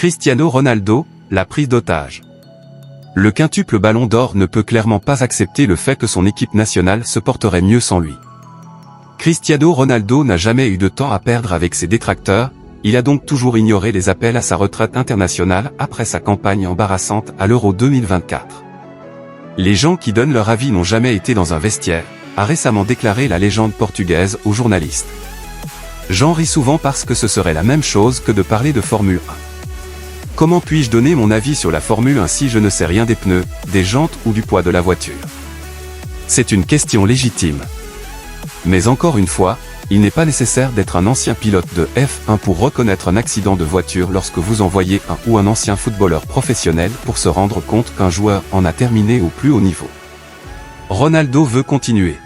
Cristiano Ronaldo, la prise d'otage. Le quintuple ballon d'or ne peut clairement pas accepter le fait que son équipe nationale se porterait mieux sans lui. Cristiano Ronaldo n'a jamais eu de temps à perdre avec ses détracteurs, il a donc toujours ignoré les appels à sa retraite internationale après sa campagne embarrassante à l'Euro 2024. Les gens qui donnent leur avis n'ont jamais été dans un vestiaire, a récemment déclaré la légende portugaise aux journalistes. J'en ris souvent parce que ce serait la même chose que de parler de Formule 1. Comment puis-je donner mon avis sur la Formule 1 si je ne sais rien des pneus, des jantes ou du poids de la voiture? C'est une question légitime. Mais encore une fois, il n'est pas nécessaire d'être un ancien pilote de F1 pour reconnaître un accident de voiture lorsque vous en voyez un ou un ancien footballeur professionnel pour se rendre compte qu'un joueur en a terminé au plus haut niveau. Ronaldo veut continuer.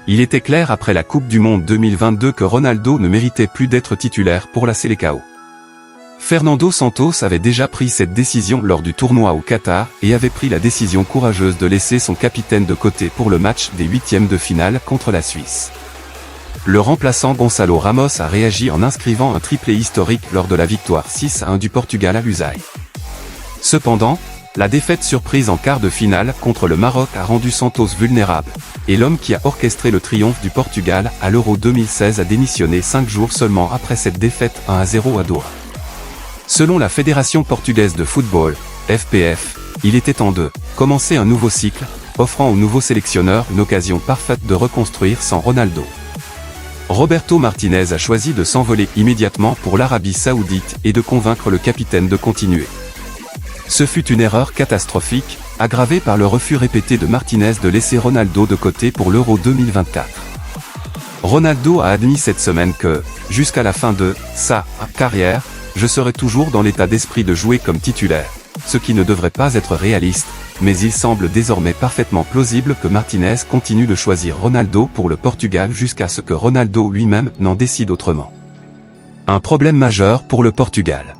Il était clair après la Coupe du Monde 2022 que Ronaldo ne méritait plus d'être titulaire pour la Seleção. Fernando Santos avait déjà pris cette décision lors du tournoi au Qatar et avait pris la décision courageuse de laisser son capitaine de côté pour le match des huitièmes de finale contre la Suisse. Le remplaçant Gonçalo Ramos a réagi en inscrivant un triplé historique lors de la victoire 6-1 du Portugal à Lusail. Cependant, la défaite surprise en quart de finale contre le Maroc a rendu Santos vulnérable, et l'homme qui a orchestré le triomphe du Portugal à l'Euro 2016 a démissionné 5 jours seulement après cette défaite 1-0 à Doha. Selon la Fédération portugaise de football, FPF, il était temps de commencer un nouveau cycle, offrant au nouveau sélectionneur une occasion parfaite de reconstruire sans Ronaldo. Roberto Martinez a choisi de s'envoler immédiatement pour l'Arabie Saoudite et de convaincre le capitaine de continuer. Ce fut une erreur catastrophique, aggravée par le refus répété de Martinez de laisser Ronaldo de côté pour l'Euro 2024. Ronaldo a admis cette semaine que, jusqu'à la fin de sa carrière, je serai toujours dans l'état d'esprit de jouer comme titulaire, ce qui ne devrait pas être réaliste, mais il semble désormais parfaitement plausible que Martinez continue de choisir Ronaldo pour le Portugal jusqu'à ce que Ronaldo lui-même n'en décide autrement. Un problème majeur pour le Portugal.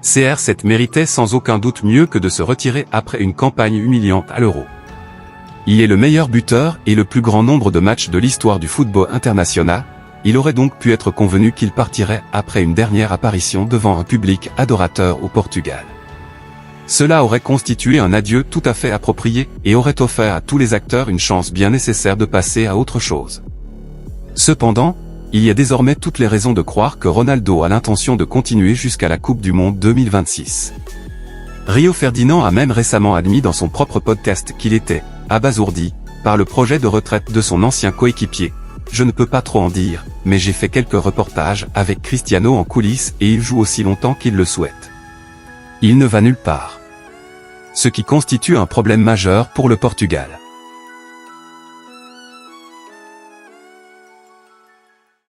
CR7 méritait sans aucun doute mieux que de se retirer après une campagne humiliante à l'Euro. Il est le meilleur buteur et le plus grand nombre de matchs de l'histoire du football international. Il aurait donc pu être convenu qu'il partirait après une dernière apparition devant un public adorateur au Portugal. Cela aurait constitué un adieu tout à fait approprié et aurait offert à tous les acteurs une chance bien nécessaire de passer à autre chose. Cependant, il y a désormais toutes les raisons de croire que Ronaldo a l'intention de continuer jusqu'à la Coupe du Monde 2026. Rio Ferdinand a même récemment admis dans son propre podcast qu'il était abasourdi par le projet de retraite de son ancien coéquipier. Je ne peux pas trop en dire, mais j'ai fait quelques reportages avec Cristiano en coulisses et il joue aussi longtemps qu'il le souhaite. Il ne va nulle part. Ce qui constitue un problème majeur pour le Portugal.